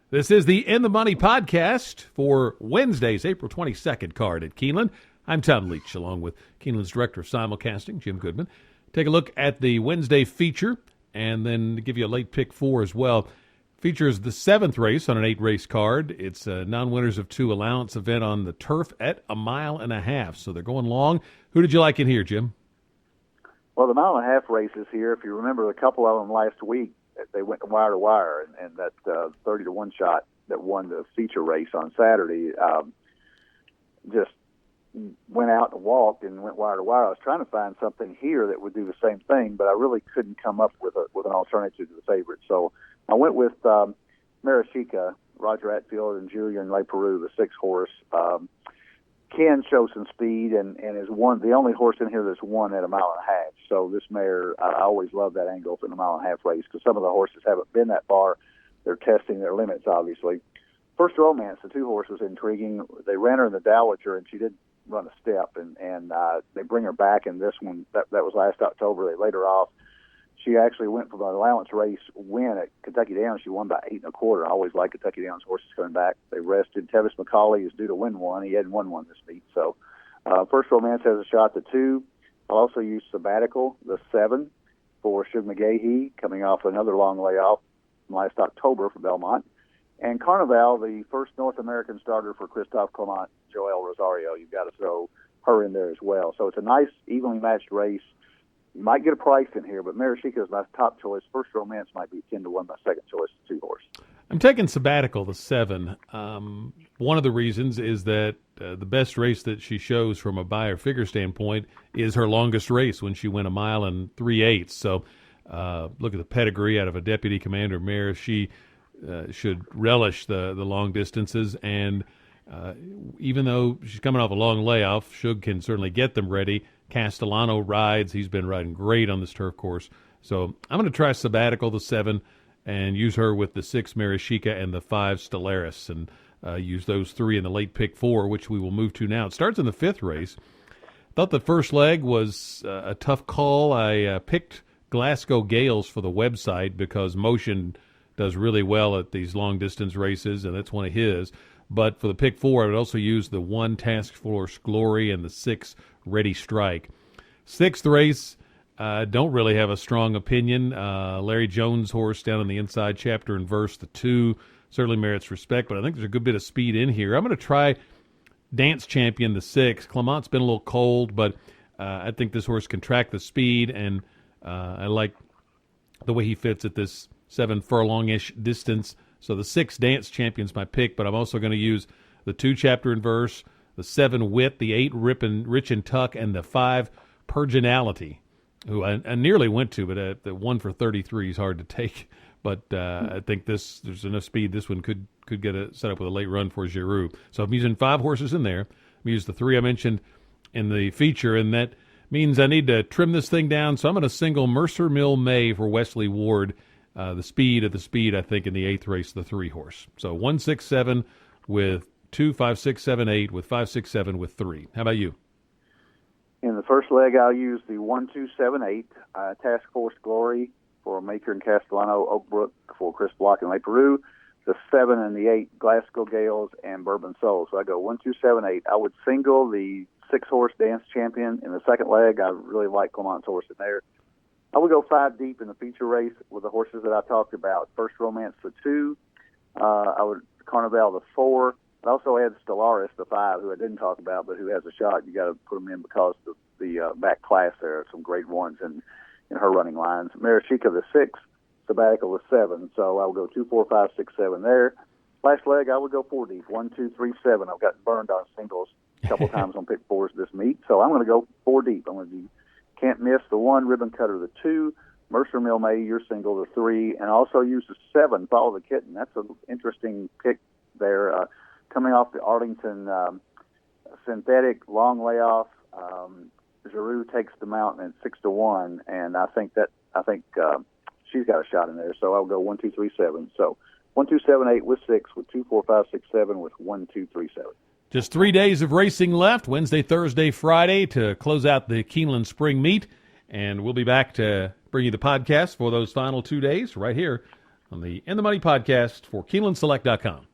This is the In the Money podcast for Wednesday's April 22nd card at Keeneland. I'm Tom Leach, along with Keeneland's director of simulcasting, Jim Goodman. Take a look at the Wednesday feature, and then give you a late pick four as well. Features the seventh race on an 8-race card. It's a non-winners of 2 allowance event on the turf at 1.5 miles. So they're going long. Who did you like in here, Jim? Well, the 1.5 mile races here, if you remember a couple of them last week, they went wire to wire, and that 30-1 shot that won the feature race on Saturday just went out and walked and went wire to wire. I was trying to find something here that would do the same thing, but I really couldn't come up with an alternative to the favorite. So I went with Marashika, Roger Atfield, and Julian LePeroux, the 6-horse. Can show some speed and is the only horse in here that's won at 1.5 miles. So this mare, I always love that angle for the 1.5 mile race because some of the horses haven't been that far. They're testing their limits, obviously. First Romance, the 2 horses, intriguing. They ran her in the Dowager, and she did run a step, and they bring her back in this one. That was last October. They laid her off. She actually went from an allowance race win at Kentucky Downs. She won by 8 1/4. I always like Kentucky Downs horses coming back. They rested. Tevis McCauley is due to win one. He hadn't won one this meet. So First Romance has a shot to 2. I'll also use Sabbatical, the 7, for Shug McGahee, coming off another long layoff from last October for Belmont. And Carnival, the first North American starter for Christophe Clement, Joel Rosario. You've got to throw her in there as well. So it's a nice, evenly matched race. You might get a price in here, but Marashika is my top choice. First Romance might be 10-1, my second choice, 2-horse. I'm taking Sabbatical, the 7. One of the reasons is that the best race that she shows from a buyer figure standpoint is her longest race when she went 1 mile and 3/8. So look at the pedigree out of a deputy commander mare. She should relish the long distances, and even though she's coming off a long layoff, Shug can certainly get them ready. Castellano rides. He's been riding great on this turf course. So I'm going to try Sabbatical, the 7, and use her with the 6 Marashika and the 5 Stellaris, and use those 3 in the late pick 4, which we will move to now. It starts in the 5th race. Thought the first leg was a tough call. I picked Glasgow Gales for the website because Motion does really well at these long-distance races, and that's one of his. But for the pick 4, I would also use the 1 Task Force Glory and the 6 Ready Strike. 6th race, don't really have a strong opinion. Larry Jones' horse down on the inside, chapter and verse, the 2, certainly merits respect, but I think there's a good bit of speed in here. I'm going to try Dance Champion, the 6. Clement's been a little cold, but I think this horse can track the speed, and I like the way he fits at this 7 furlong-ish distance. So the 6 Dance Champion's my pick, but I'm also going to use the 2 chapter and verse, the 7 Wit, the 8 Rich and Tuck, and the 5 Perginality, who I nearly went to, but the 1 for 33 is hard to take. But I think there's enough speed. This one could get set up with a late run for Giroux. So I'm using 5 horses in there. I'm using the 3 I mentioned in the feature, and that means I need to trim this thing down. So I'm going to single Mercer Mill May for Wesley Ward. The speed, I think, in the 8th race, the 3-horse. So 1, 6, 7 with 2, 5, 6, 7, 8 with 5, 6, 7 with 3. How about you? In the first leg, I'll use the 1, 2, 7, 8 Task Force Glory for Maker and Castellano, Oakbrook for Chris Block and LePeroux, the 7 and the 8 Glasgow Gales and Bourbon Soul. So I go 1, 2, 7, 8. I would single the 6-horse Dance Champion in the second leg. I really like Clement's horse in there. I would go 5 deep in the feature race with the horses that I talked about. First Romance, the 2. I would Carnival, the 4. I'd also add Stellaris, the 5, who I didn't talk about, but who has a shot. You got to put them in because the back class there are some great ones in her running lines. Marashika, the 6. Sabbatical, the 7. So I would go 2, 4, 5, 6, 7 there. Last leg, I would go 4 deep. 1, 2, 3, 7. I've gotten burned on singles a couple times on pick 4s this meet, so I'm going to go 4 deep. I'm going to do Can't Miss, the 1, Ribbon Cutter, the 2, Mercer Mill May, your single, the 3, and also use the 7, Follow the Kitten. That's an interesting pick there. Coming off the Arlington synthetic long layoff, Giroux takes the mountain at 6-1, and I think she's got a shot in there. So I'll go 1, 2, 3, 7. So 1, 2, 7, 8 with 6, with 2, 4, 5, 6, 7, with 1, 2, 3, 7. Just 3 days of racing left, Wednesday, Thursday, Friday, to close out the Keeneland Spring Meet. And we'll be back to bring you the podcast for those final 2 days right here on the In the Money podcast for KeenelandSelect.com.